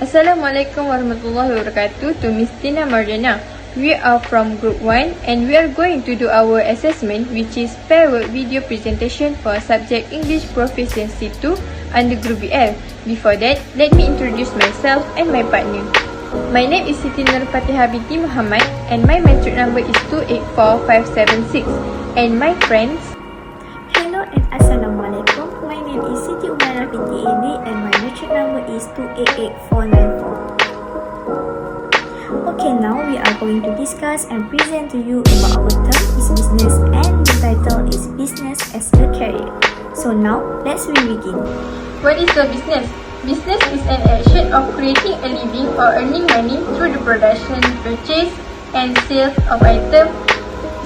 Assalamualaikum warahmatullahi wabarakatuh to Miss Tina MARDHIANA. We are from Group 1 and we are going to do our assessment, which is Pairwork video presentation for subject English Proficiency 2 under Group BL. Before that, let me introduce myself and my partner. My name is Siti FATIHAH binti MOHAMAD and my metric number is 284576. And my friends, hello and Assalamualaikum. My name is Siti Umairah binti Aeidi and my metric number is 288494. Okay, now we are going to discuss and present to you about our term is business and the title is business as a career. So now, let's begin. what is a business? Business is an action of creating a living or earning money through the production, purchase and sales of items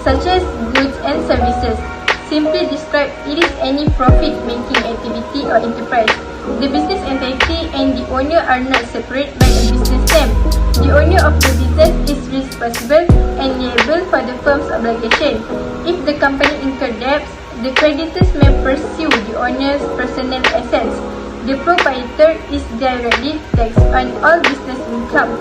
such as goods and services. Simply described, it is any profit-making activity or enterprise. The business entity and the owner are not separate by a business name. The owner of the business is responsible and liable for the firm's obligation. If the company incurs debts, the creditors may pursue the owner's personal assets. The proprietor is directly taxed on all business income.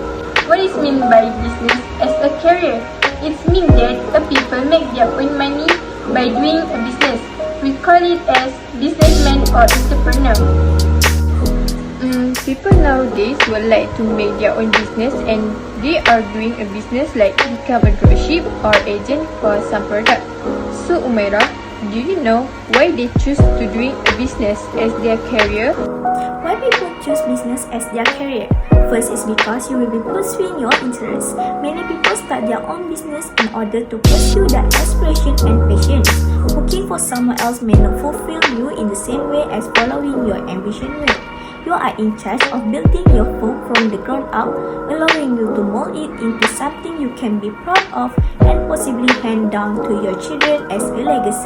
What is meant by business as a career? It means that the people make their own money by doing a business. We call it as businessman or entrepreneur. People nowadays would like to make their own business and they are doing a business like become a dropship or agent for some product. So Umairah, do you know why they choose to doing a business as their career? Why people choose business as their career? First is because you will be pursuing your interests. Many people start their own business in order to pursue their aspiration and passions. Working for someone else may not fulfill you in the same way as following your ambition will. You are in charge of building your firm from the ground up, allowing you to mold it into something you can be proud of and possibly hand down to your children as a legacy.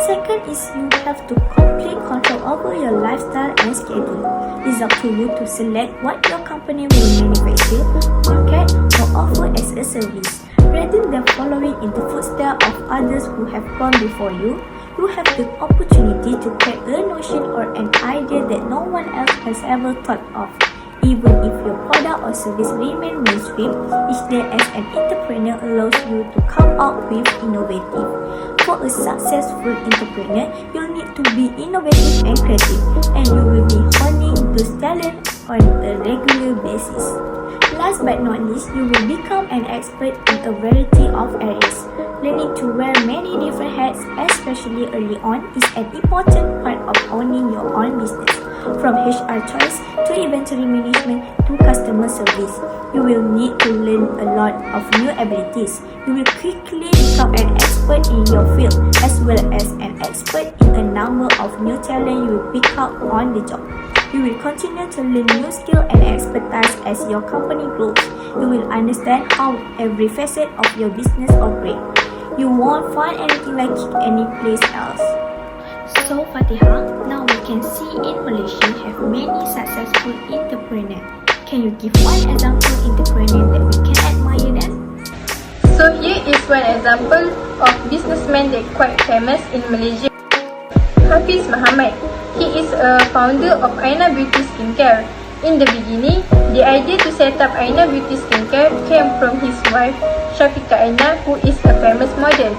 Second is you have to complete control over your lifestyle and schedule. It's up to you to select what your company will manufacture, market, or offer as a service. Rather than following in the footsteps of others who have gone before you, you have the opportunity to create a notion or an idea that no one else has ever thought of. Even if your product or service remain mainstream, each day as an entrepreneur allows you to come out with innovative. For a successful entrepreneur, you'll need to be innovative and creative, and you will be honing those talents on a regular basis. Last but not least, you will become an expert in a variety of areas. Learning to wear many different hats, especially early on, is an important part of owning your own business. From HR choice to inventory management to customer service, you will need to learn a lot of new abilities. You will quickly become an expert in your field as well as an expert in a number of new talent you will pick up on the job. You will continue to learn new skills and expertise as your company grows. You will understand how every facet of your business operates. You won't find anything like it any place else. So Fatihah, now we can see in Malaysia have many successful entrepreneurs. Can you give one example entrepreneur that we can admire them? So here is one example of businessman that quite famous in Malaysia. Hafiz Muhammad. He is a founder of Aina Beauty Skincare. In the beginning, the idea to set up Aina Beauty Skincare came from his wife, Syafiqah Aina, who is a famous model.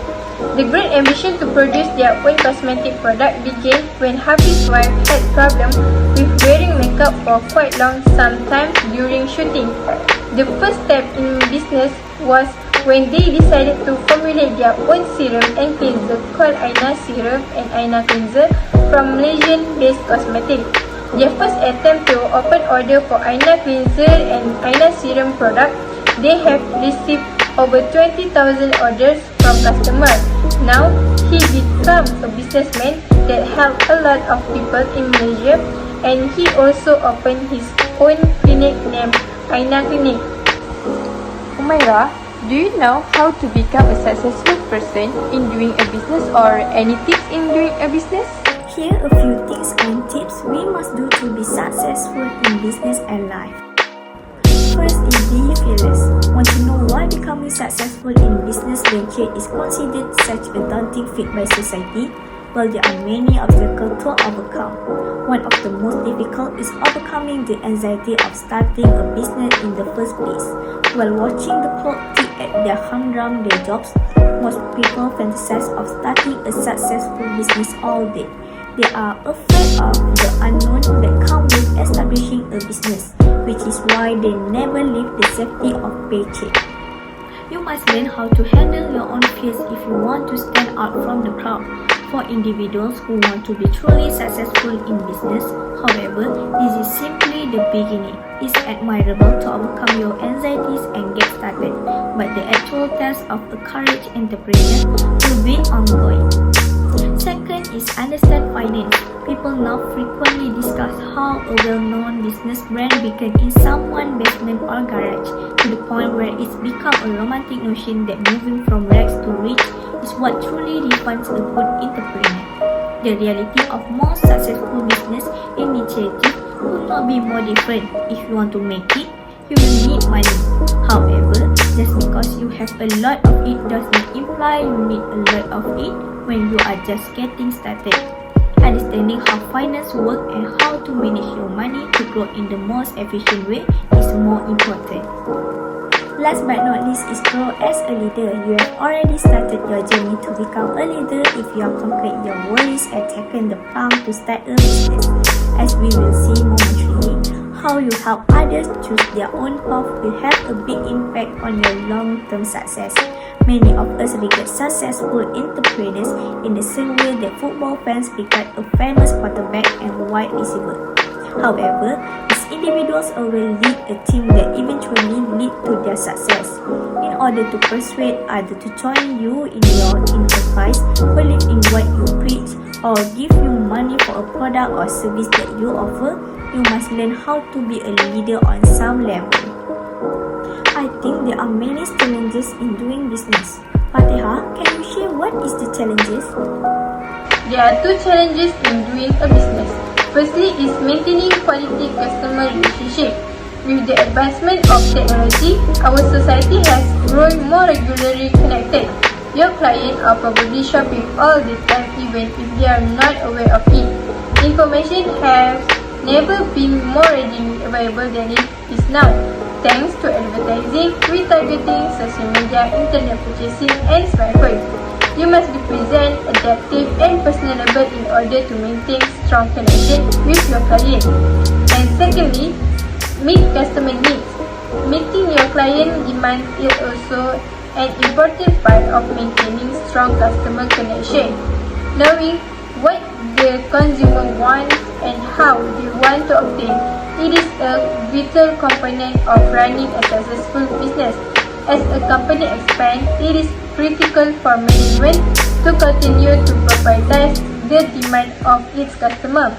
The great ambition to produce their own cosmetic product began when Hafiz's wife had problems with wearing makeup for quite long, sometimes during shooting. The first step in business was when they decided to formulate their own serum and cleanser called Aina Serum and Aina Cleanser from Malaysian-based cosmetics. Their first attempt to open order for Aina Cleanser and Aina Serum product, they have received over 20,000 orders from customers. Now, he became a businessman that helped a lot of people in Malaysia, and he also opened his own clinic named Aina Clinic. Umairah, do you know how to become a successful person in doing a business or any tips in doing a business? Here are a few things and tips we must do to be successful in business and life. First is be fearless. Want to know why becoming successful in business venture is considered such a daunting feat by society? while there are many obstacles to overcome. One of the most difficult is overcoming the anxiety of starting a business in the first place. While watching the clock tick at their humdrum day jobs, most people fantasize of starting a successful business all day. They are afraid of the unknown that comes with establishing a business, which is why they never leave the safety of paycheck. You must learn how to handle your own fears if you want to stand out from the crowd. For individuals who want to be truly successful in business, however, this is simply the beginning. It's admirable to overcome your anxieties and get started, but the actual test of a courage entrepreneur will be ongoing. Second is understand finance. People now frequently discuss how a well-known business brand began in someone's basement or garage, to the point where it's become a romantic notion that moving from rags to rich is what truly defines a good entrepreneur. The reality of most successful business initiatives could not be more different. If you want to make it, you will need money. However, just because you have a lot of it does not imply you need a lot of it when you are just getting started. Understanding how finance works and how to manage your money to grow in the most efficient way is more important. Last but not least is grow as a leader. You have already started your journey to become a leader if you have conquered your worries and taken the plunge to start a business. As we will see momentarily, how you help others choose their own path will have a big impact on your long-term success. Many of us regard successful entrepreneurs in the same way that football fans regard a famous quarterback and wide receiver. However, these individuals will lead a team that eventually lead to their success. In order to persuade others to join you in your enterprise, believe in what you preach, or give you money for a product or service that you offer, you must learn how to be a leader on some level. I think there are many challenges in doing business. Fatihah, can you share what is the challenges? There are two challenges in doing a business. Firstly is maintaining quality customer relationship. With the advancement of technology, our society has grown more regularly connected. Your clients are probably shopping all the time even if they are not aware of it. Information has never been more readily available than it is now. Thanks to advertising, retargeting, social media, internet purchasing, and smartphone. You must be present, adaptive, and personable in order to maintain strong connection with your client. And secondly, meet customer needs. Meeting your client demands is also an important part of maintaining strong customer connection. Knowing what the consumer wants and how they want to obtain it is a vital component of running a successful business. As a company expands, it is critical for management to continue to prioritize the demand of its customer.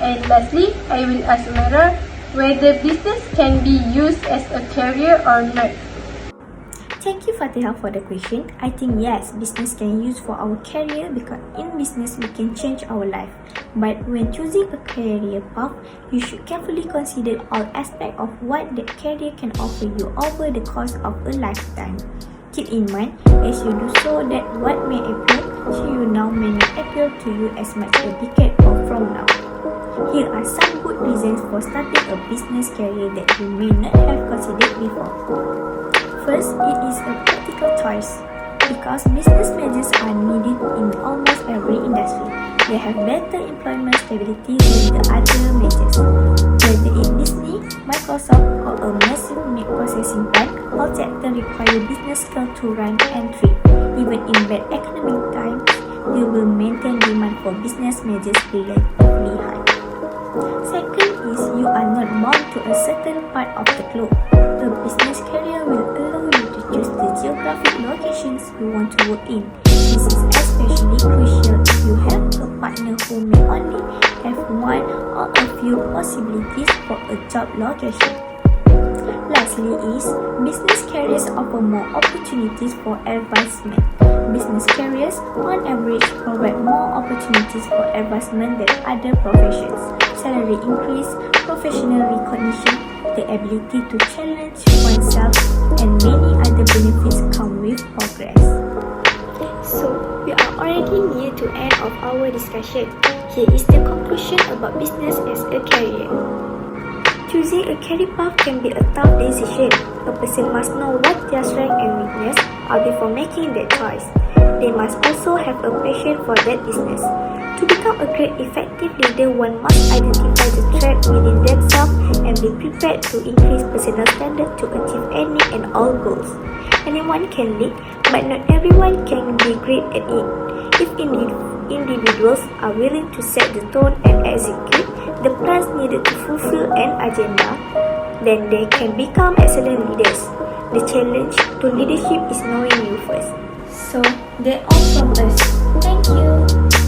And lastly, I will ask Umairah whether business can be used as a career or not. Thank you, Fatihah, for the question. I think yes, business can use for our career because in business we can change our life. But when choosing a career path, you should carefully consider all aspects of what that career can offer you over the course of a lifetime. Keep in mind, as you do so, that what may appeal to you now may not appeal to you as much a decade or from now. Here are some good reasons for starting a business career that you may not have considered before. First, it is a practical choice. Because business majors are needed in almost every industry, they have better employment stability than the other majors. Whether in Disney, Microsoft, or a massive meat processing plant, all sectors require business skills to run and thrive. Even in bad economic times, they will maintain demand for business majors relatively high. Second is you are not bound to a certain part of the globe. A business career will allow you to choose the geographic locations you want to work in. This is especially crucial if you have a partner who may only have one or a few possibilities for a job location. Lastly is, business careers offer more opportunities for advancement. Business careers, on average, provide more opportunities for advancement than other professions. Salary increase, professional recognition, the ability to challenge oneself, and many other benefits come with progress. So, we are already near to end of our discussion. Here is the conclusion about business as a career. Choosing a career path can be a tough decision. A person must know what their strengths and weaknesses are before making that choice. They must also have a passion for that business. To become a great effective leader, one must identify the threat within themselves and be prepared to increase personal standards to achieve any and all goals. Anyone can lead, but not everyone can be great at it. If individuals are willing to set the tone and execute the plans needed to fulfill an agenda, then they can become excellent leaders. The challenge to leadership is knowing you first. So, that's all from us. Thank you.